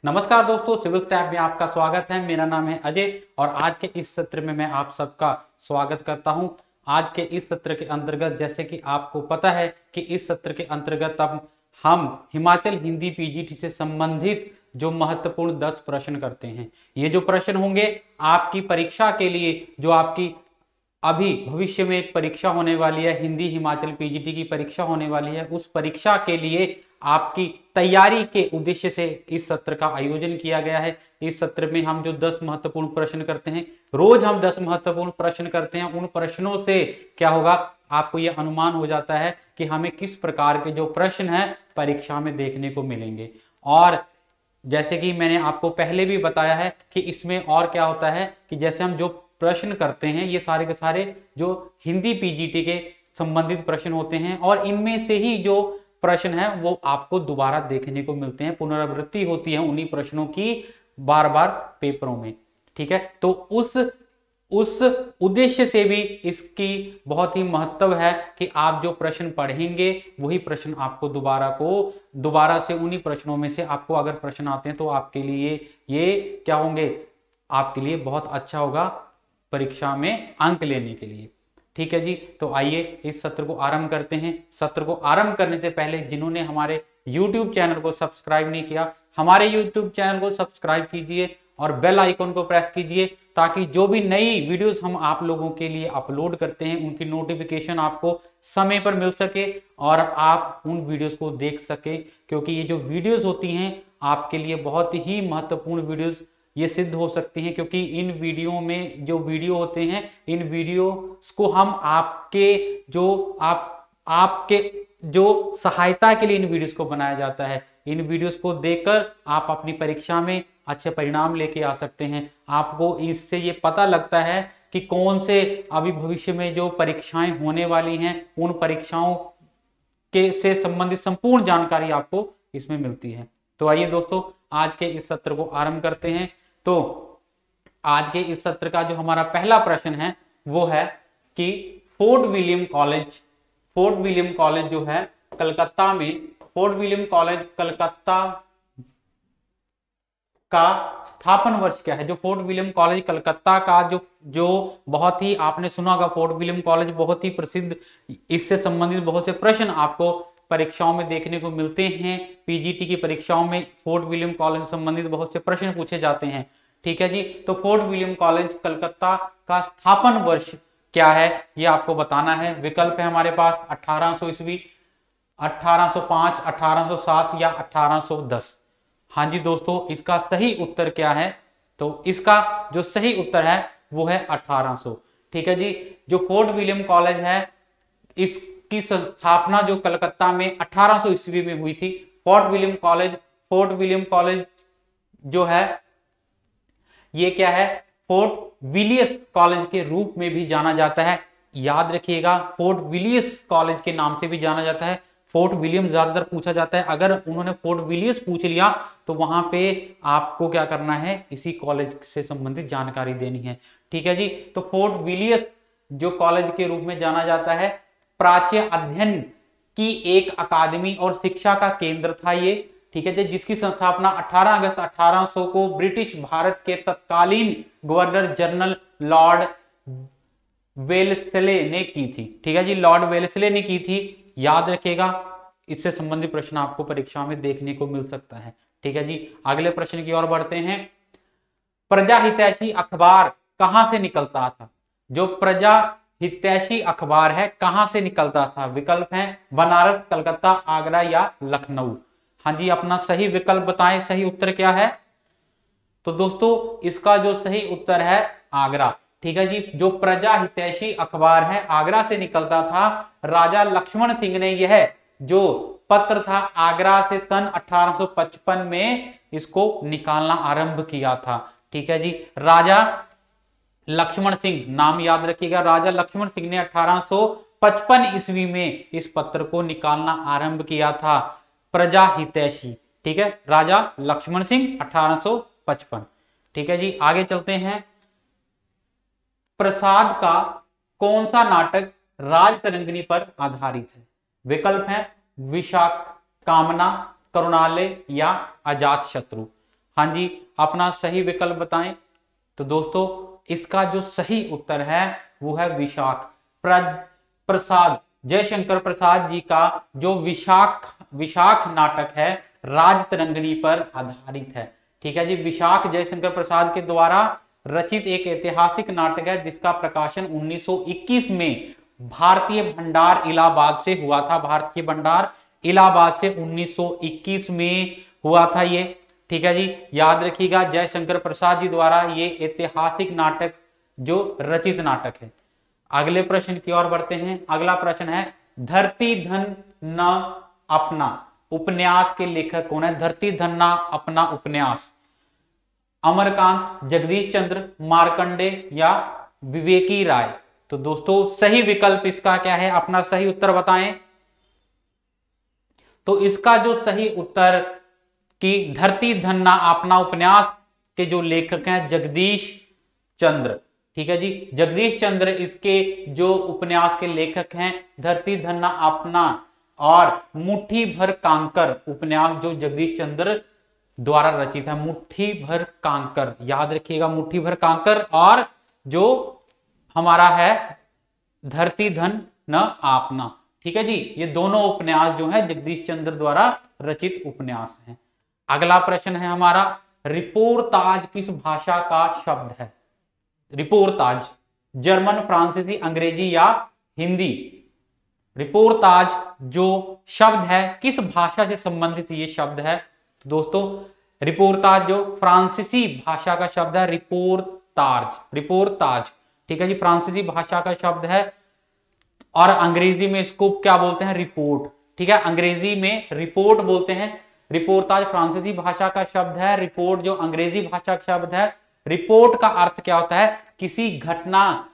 नमस्कार दोस्तों, civil step में आपका स्वागत है। मेरा नाम है अजय और आज के इस सत्र में मैं आप सबका स्वागत करता हूं। आज के इस सत्र के अंतर्गत जैसे कि आपको पता है कि इस सत्र के अंतर्गत अब हम हिमाचल हिंदी पीजीटी से संबंधित जो महत्वपूर्ण 10 प्रश्न करते हैं। ये जो प्रश्न होंगे आपकी परीक्षा के लिए, जो आपकी अभी भविष्य में एक परीक्षा होने वाली है, हिंदी हिमाचल पीजीटी की परीक्षा होने वाली है, उस परीक्षा के लिए आपकी तैयारी के उद्देश्य से इस सत्र का आयोजन किया गया है। इस सत्र में हम जो 10 महत्वपूर्ण प्रश्न करते हैं, रोज हम 10 महत्वपूर्ण प्रश्न करते हैं। उन प्रश्नों से क्या होगा, आपको यह अनुमान हो जाता है कि हमें किस प्रकार के जो प्रश्न हैं परीक्षा में देखने को मिलेंगे। और जैसे कि मैंने आपको पहले भी बताया है कि इसमें और क्या होता है कि जैसे हम जो प्रश्न करते हैं ये सारे के सारे जो हिंदी पीजीटी के संबंधित प्रश्न होते हैं और इनमें से ही जो प्रश्न है वो आपको दोबारा देखने को मिलते हैं, पुनरावृत्ति होती है उन्हीं प्रश्नों की बार बार पेपरों में। ठीक है, तो उस उद्देश्य से भी इसकी बहुत ही महत्व है कि आप जो प्रश्न पढ़ेंगे वही प्रश्न आपको दोबारा से उन्हीं प्रश्नों में से आपको अगर प्रश्न आते हैं तो आपके लिए ये क्या होंगे, आपके लिए बहुत अच्छा होगा परीक्षा में अंक लेने के लिए। ठीक है जी, तो आइए इस सत्र को आरंभ करते हैं। सत्र को आरंभ करने से पहले जिन्होंने हमारे YouTube चैनल को सब्सक्राइब नहीं किया, हमारे YouTube चैनल को सब्सक्राइब कीजिए और बेल आइकन को प्रेस कीजिए ताकि जो भी नई वीडियोस हम आप लोगों के लिए अपलोड करते हैं उनकी नोटिफिकेशन आपको समय पर मिल सके और आप उन वीडियोस को देख सके, क्योंकि ये जो वीडियोस होती हैं आपके लिए बहुत ही महत्वपूर्ण वीडियोस ये सिद्ध हो सकती हैं, क्योंकि इन वीडियो में जो वीडियो होते हैं इन वीडियो को हम आपके जो सहायता के लिए इन वीडियोस को बनाया जाता है। इन वीडियोस को देखकर आप अपनी परीक्षा में अच्छे परिणाम लेके आ सकते हैं। आपको इससे ये पता लगता है कि कौन से अभी भविष्य में जो परीक्षाएं होने वाली हैं उन परीक्षाओं के से संबंधित संपूर्ण जानकारी आपको इसमें मिलती है। तो आइए दोस्तों आज के इस सत्र को आरंभ करते हैं। तो आज के इस सत्र का जो हमारा पहला प्रश्न है वो है कि फोर्ट विलियम कॉलेज जो है कलकत्ता में, फोर्ट विलियम कॉलेज कलकत्ता का स्थापन वर्ष क्या है। जो फोर्ट विलियम कॉलेज कलकत्ता का जो बहुत ही आपने सुना होगा, फोर्ट विलियम कॉलेज बहुत ही प्रसिद्ध, इससे संबंधित बहुत से प्रश्न आपको परीक्षाओं में देखने को मिलते हैं। पीजीटी की परीक्षाओं में फोर्ट विलियम कॉलेज से संबंधित बहुत से प्रश्न पूछे जाते हैं। ठीक है जी, तो फोर्ट विलियम कॉलेज कलकत्ता का स्थापन वर्ष क्या है ये आपको बताना है। विकल्प है हमारे पास 1800 ईस्वी, 1805, 1807 या 1810। हाँ जी दोस्तों, इसका सही उत्तर क्या है, तो इसका जो सही उत्तर है वो है 1800। ठीक है जी, जो फोर्ट विलियम कॉलेज है इसकी स्थापना जो कलकत्ता में 1800 ईस्वी में हुई थी। फोर्ट विलियम कॉलेज जो है ये क्या है, फोर्ट विलियस कॉलेज के रूप में भी जाना जाता है। याद रखिएगा, फोर्ट विलियस कॉलेज के नाम से भी जाना जाता है। फोर्ट विलियम ज्यादातर पूछा जाता है, अगर उन्होंने फोर्ट विलियस पूछ लिया तो वहां पे आपको क्या करना है, इसी कॉलेज से संबंधित जानकारी देनी है। ठीक है जी, तो फोर्ट विलियस जो कॉलेज के रूप में जाना जाता है, प्राच्य अध्ययन की एक अकादमी और शिक्षा का केंद्र था ये। ठीक है जी, जिसकी स्थापना 18 अगस्त 1800 को ब्रिटिश भारत के तत्कालीन गवर्नर जनरल लॉर्ड वेल्लेस्ले ने की थी। ठीक है जी, लॉर्ड वेल्लेस्ले ने की थी। याद रखिएगा, इससे संबंधित प्रश्न आपको परीक्षा में देखने को मिल सकता है। ठीक है जी, अगले प्रश्न की ओर बढ़ते हैं। प्रजा हितैषी अखबार कहां से निकलता था। जो प्रजा हितैषी अखबार है कहां से निकलता था। विकल्प है बनारस, कलकत्ता, आगरा या लखनऊ। हाँ जी, अपना सही विकल्प बताएं, सही उत्तर क्या है। तो दोस्तों इसका जो सही उत्तर है आगरा। ठीक है जी, जो प्रजा हितैषी अखबार है आगरा से निकलता था। राजा लक्ष्मण सिंह ने यह जो पत्र था आगरा से सन 1855 में इसको निकालना आरंभ किया था। ठीक है जी, राजा लक्ष्मण सिंह, नाम याद रखिएगा, राजा लक्ष्मण सिंह ने 1855 ईस्वी में इस पत्र को निकालना आरंभ किया था, प्रजा हितैषी। ठीक है, राजा लक्ष्मण सिंह 1855। ठीक है जी, आगे चलते हैं। प्रसाद का कौन सा नाटक राजतरंगिणी पर आधारित है। विकल्प है विशाख, कामना, करुणालय या अजात शत्रु। हाँ जी, अपना सही विकल्प बताएं। तो दोस्तों इसका जो सही उत्तर है वो है विशाख। प्रसाद, जयशंकर प्रसाद जी का जो विशाख नाटक है राजतरंगिणी पर आधारित है। ठीक है जी, विशाख जयशंकर प्रसाद के द्वारा रचित एक ऐतिहासिक नाटक है जिसका प्रकाशन 1921 में भारतीय भंडार इलाहाबाद से हुआ था। भारतीय भंडार इलाहाबाद से 1921 में हुआ था ये। ठीक है जी, याद रखिएगा जयशंकर प्रसाद जी द्वारा ये ऐतिहासिक नाटक जो रचित नाटक है। अगले प्रश्न की ओर बढ़ते हैं। अगला प्रश्न है धरती धन न अपना उपन्यास के लेखक कौन है? धरती धन न अपना उपन्यास अमरकांत, जगदीश चंद्र, मार्कंडे या विवेकी राय। तो दोस्तों सही विकल्प इसका क्या है? अपना सही उत्तर बताएं। तो इसका जो सही उत्तर कि धरती धन्ना अपना उपन्यास के जो लेखक हैं जगदीश चंद्र। ठीक है जी, जगदीश चंद्र इसके जो उपन्यास के लेखक हैं। धरती धन्ना अपना और मुट्ठी भर कांकर उपन्यास जो जगदीश चंद्र द्वारा रचित है। मुट्ठी भर कांकर, याद रखिएगा मुट्ठी भर कांकर, और जो हमारा है धरती धन न आपना। ठीक है जी, ये दोनों उपन्यास जो है जगदीश चंद्र द्वारा रचित उपन्यास हैं। अगला प्रश्न है हमारा रिपोर्ताज किस भाषा का शब्द है? रिपोर्ताज जर्मन, फ्रांसीसी, अंग्रेजी या हिंदी? रिपोर्ताज जो शब्द है किस भाषा से संबंधित ये शब्द है? तो दोस्तों रिपोर्ताज जो फ्रांसीसी भाषा का शब्द है। रिपोर्ताज ठीक है जी, फ्रांसीसी भाषा का शब्द है और अंग्रेजी में इसको क्या बोलते हैं? रिपोर्ट। ठीक है, अंग्रेजी में रिपोर्ट बोलते हैं। रिपोर्ताज फ्रांसीसी भाषा का शब्द है, रिपोर्ट जो अंग्रेजी भाषा का शब्द है। रिपोर्ट का अर्थ क्या होता है? किसी घटना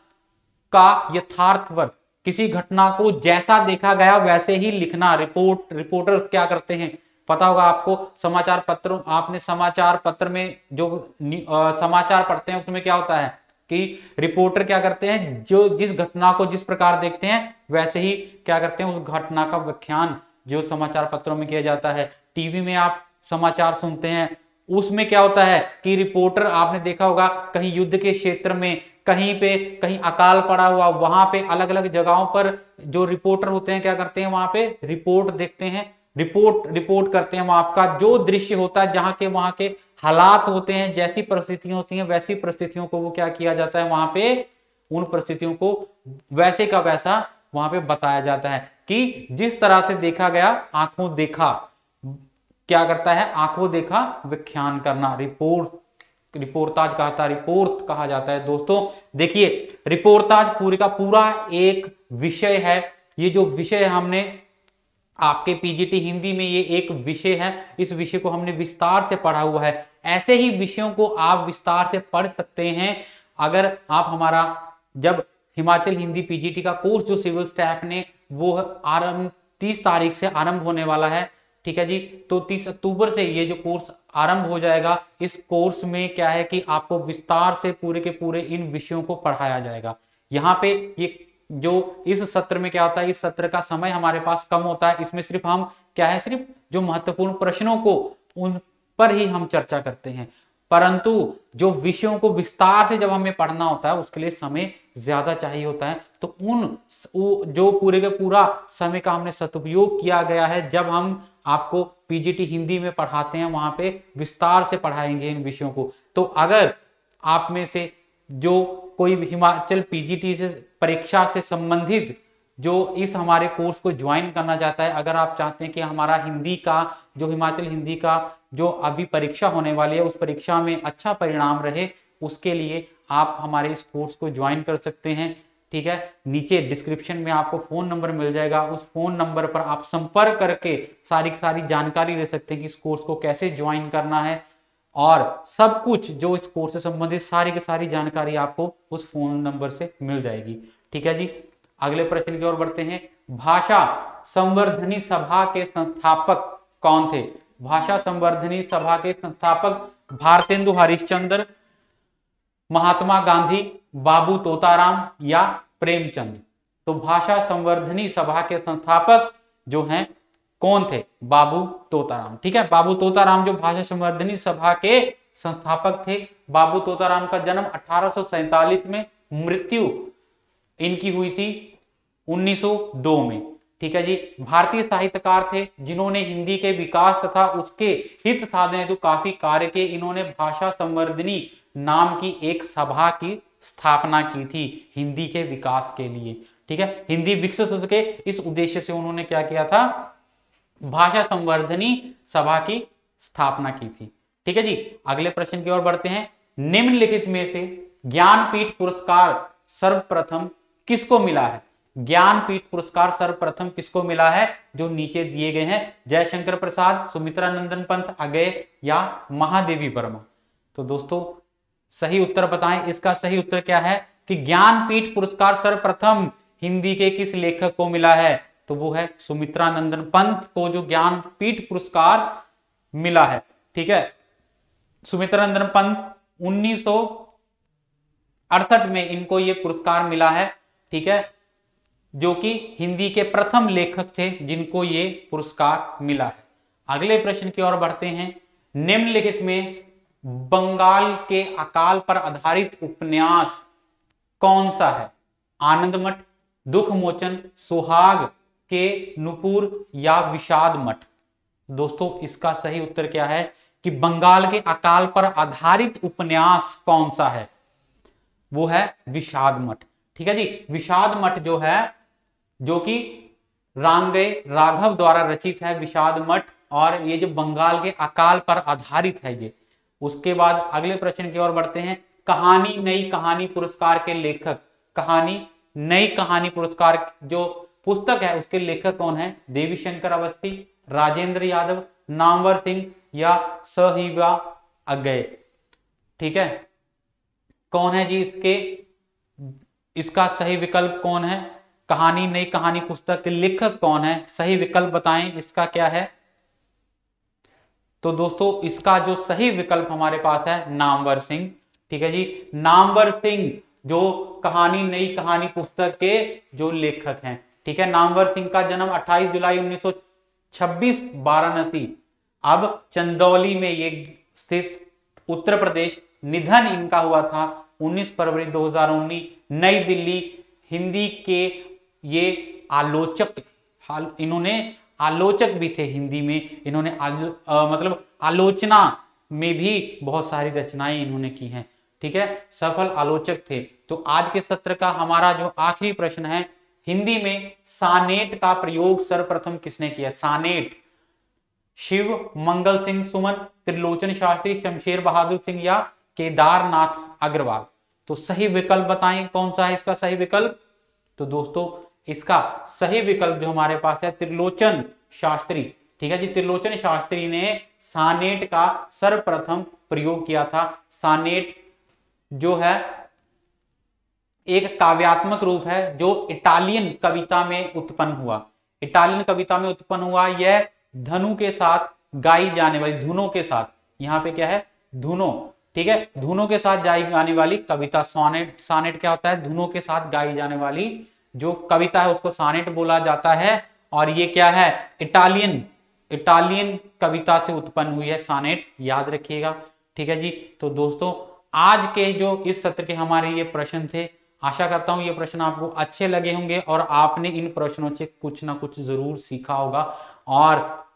का यथार्थवत, किसी घटना को जैसा देखा गया वैसे ही लिखना। रिपोर्टर क्या करते हैं पता होगा आपको, समाचार पत्रों, आपने समाचार पत्र में जो समाचार पढ़ते हैं उसमें क्या होता है कि रिपोर्टर क्या करते हैं, जो जिस घटना को जिस प्रकार देखते हैं वैसे ही क्या करते हैं उस घटना का व्याख्यान जो समाचार पत्रों में किया जाता है। टीवी में आप समाचार सुनते हैं, उसमें क्या होता है कि रिपोर्टर, आपने देखा होगा कहीं युद्ध के क्षेत्र में, कहीं पे कहीं अकाल पड़ा हुआ, वहां पे अलग अलग जगहों पर जो रिपोर्टर होते हैं क्या करते हैं, वहां पे रिपोर्ट देखते हैं, रिपोर्ट करते हैं। वहां का जो दृश्य होता है, जहां के वहां के हालात होते हैं, जैसी परिस्थितियां होती हैं वैसी परिस्थितियों को वो क्या किया जाता है, वहां पे उन परिस्थितियों को वैसे का वैसा वहां पे बताया जाता है कि जिस तरह से देखा गया, आंखों देखा क्या करता है, आंखों देखा व्याख्यान करना। रिपोर्ताज कहता, रिपोर्ट कहा जाता है। दोस्तों देखिए रिपोर्ताज पूरे का पूरा एक विषय है। ये जो विषय हमने आपके पीजीटी हिंदी में, ये एक विषय है, इस विषय को हमने विस्तार से पढ़ा हुआ है। ऐसे ही विषयों को आप विस्तार से पढ़ सकते हैं अगर आप हमारा, जब हिमाचल हिंदी पीजीटी का कोर्स जो सिविल स्टाफ ने वो 30 तारीख से आरंभ होने वाला है। ठीक है जी, तो 30 अक्टूबर से ये जो कोर्स आरंभ हो जाएगा। इस कोर्स में क्या है कि आपको विस्तार से पूरे के पूरे इन विषयों को पढ़ाया जाएगा। यहाँ पे ये जो इस सत्र में क्या होता है, इस सत्र का समय हमारे पास कम होता है। इसमें सिर्फ हम क्या है, सिर्फ जो महत्वपूर्ण प्रश्नों को उन पर ही हम चर्चा करते हैं, परंतु जो विषयों को विस्तार से जब हमें पढ़ना होता है उसके लिए समय ज्यादा चाहिए होता है। तो जो पूरे के पूरा समय का हमने सदुपयोग किया गया है। जब हम आपको पीजीटी हिंदी में पढ़ाते हैं वहां पे विस्तार से पढ़ाएंगे इन विषयों को। तो अगर आप में से जो कोई हिमाचल पीजीटी से परीक्षा से संबंधित जो इस हमारे कोर्स को ज्वाइन करना चाहता है, अगर आप चाहते हैं कि हमारा हिंदी का जो हिमाचल हिंदी का जो अभी परीक्षा होने वाली है उस परीक्षा में अच्छा परिणाम रहे, उसके लिए आप हमारे इस कोर्स को ज्वाइन कर सकते हैं। ठीक है, नीचे डिस्क्रिप्शन में आपको फोन नंबर मिल जाएगा, उस फोन नंबर पर आप संपर्क करके सारी जानकारी ले सकते हैं कि इस कोर्स को कैसे ज्वाइन करना है, और सब कुछ जो इस कोर्स से संबंधित सारी की सारी जानकारी आपको उस फोन नंबर से मिल जाएगी। ठीक है जी, अगले प्रश्न की ओर बढ़ते हैं। भाषा संवर्धनी सभा के संस्थापक कौन थे? भाषा संवर्धनी सभा के संस्थापक भारतेंदु हरिश्चंद्र, महात्मा गांधी, बाबू तोताराम या प्रेमचंद? तो भाषा संवर्धनी सभा के संस्थापक जो हैं कौन थे? बाबू तोताराम। ठीक है, बाबू तोताराम जो भाषा संवर्धनी सभा के संस्थापक थे। बाबू तोताराम का जन्म 1847 में, मृत्यु इनकी हुई थी 1902 में। ठीक है जी, भारतीय साहित्यकार थे जिन्होंने हिंदी के विकास तथा उसके हित साधन हेतु काफी कार्य किए। इन्होंने भाषा संवर्धनी नाम की एक सभा की स्थापना की थी हिंदी के विकास के लिए। ठीक है, हिंदी विकसित हो सके इस उद्देश्य से उन्होंने क्या किया था? भाषा संवर्धनी सभा की स्थापना की थी। ठीक है जी, अगले प्रश्न की ओर बढ़ते हैं। निम्नलिखित में से ज्ञानपीठ पुरस्कार सर्वप्रथम किसको मिला है? ज्ञानपीठ पुरस्कार सर्वप्रथम किसको मिला है? जो नीचे दिए गए हैं, जयशंकर प्रसाद, सुमित्रा नंदन पंत, अगय या महादेवी वर्मा। तो दोस्तों सही उत्तर बताएं, इसका सही उत्तर क्या है कि ज्ञानपीठ पुरस्कार सर्वप्रथम हिंदी के किस लेखक को मिला है? तो वो है सुमित्रा नंदन पंत को जो ज्ञानपीठ पुरस्कार मिला है। ठीक है, सुमित्रा नंदन पंत 1968 में इनको ये पुरस्कार मिला है। ठीक है, जो कि हिंदी के प्रथम लेखक थे जिनको ये पुरस्कार मिला है। अगले प्रश्न की ओर बढ़ते हैं। निम्नलिखित में बंगाल के अकाल पर आधारित उपन्यास कौन सा है? आनंद मठ, दुख मोचन, सुहाग के नुपुर या विषाद मठ। दोस्तों इसका सही उत्तर क्या है कि बंगाल के अकाल पर आधारित उपन्यास कौन सा है? वो है विषाद मठ। ठीक है जी, विषाद मठ जो है, जो कि रांगे राघव द्वारा रचित है विषाद मठ, और ये जो बंगाल के अकाल पर आधारित है ये। उसके बाद अगले प्रश्न की ओर बढ़ते हैं। कहानी नई कहानी पुरस्कार के लेखक, कहानी नई कहानी पुरस्कार जो पुस्तक है उसके लेखक कौन है? देवी शंकर अवस्थी, राजेंद्र यादव, नामवर सिंह या सहिबा अगय। ठीक है, कौन है जी इसका सही विकल्प कौन है? कहानी नई कहानी पुस्तक के लेखक कौन है? सही विकल्प बताएं, इसका क्या है? तो दोस्तों इसका जो सही विकल्प हमारे पास है नामवर सिंह। ठीक है जी, नामवर सिंह जो कहानी नई कहानी पुस्तक के जो लेखक हैं। ठीक है, नामवर सिंह का जन्म 28 जुलाई 1926 वाराणसी, अब चंदौली में ये स्थित उत्तर प्रदेश। निधन इनका हुआ था 19 फरवरी 2019, नई दिल्ली। हिंदी के ये आलोचक, इन्होंने आलोचक भी थे हिंदी में, इन्होंने मतलब आलोचना में भी बहुत सारी रचनाएं इन्होंने की हैं। ठीक है, सफल आलोचक थे। तो आज के सत्र का हमारा जो आखिरी प्रश्न है, हिंदी में सानेट का प्रयोग सर्वप्रथम किसने किया? सानेट, शिव मंगल सिंह सुमन, त्रिलोचन शास्त्री, शमशेर बहादुर सिंह या केदारनाथ अग्रवाल। तो सही विकल्प बताएं, कौन सा है इसका सही विकल्प? तो दोस्तों इसका सही विकल्प जो हमारे पास है त्रिलोचन शास्त्री। ठीक है जी, त्रिलोचन शास्त्री ने सानेट का सर्वप्रथम प्रयोग किया था। सानेट जो है एक काव्यात्मक रूप है जो इटालियन कविता में उत्पन्न हुआ। इटालियन कविता में उत्पन्न हुआ, यह धनु के साथ गाई जाने वाली, धुनों के साथ, यहाँ पे क्या है? धुनों। ठीक है, धुनों के साथ गाई जाने वाली कविता सोनेट। सोनेट क्या होता है? धुनों के साथ गाई जाने वाली जो कविता है उसको सोनेट बोला जाता है। और ये क्या है? इटालियन कविता से उत्पन्न हुई है सोनेट, याद रखिएगा। ठीक है जी, तो दोस्तों आज के जो इस सत्र के हमारे ये प्रश्न थे, आशा करता हूं ये प्रश्न आपको अच्छे लगे होंगे और आपने इन प्रश्नों से कुछ ना कुछ जरूर सीखा होगा। और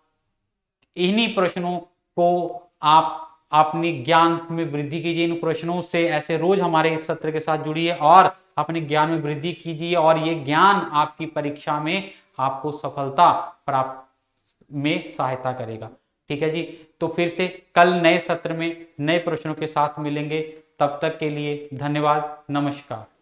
इन्हीं प्रश्नों को आप अपने ज्ञान में वृद्धि कीजिए। इन प्रश्नों से ऐसे रोज हमारे इस सत्र के साथ जुड़िए और अपने ज्ञान में वृद्धि कीजिए, और ये ज्ञान आपकी परीक्षा में आपको सफलता प्राप्त में सहायता करेगा। ठीक है जी, तो फिर से कल नए सत्र में नए प्रश्नों के साथ मिलेंगे। तब तक के लिए धन्यवाद, नमस्कार।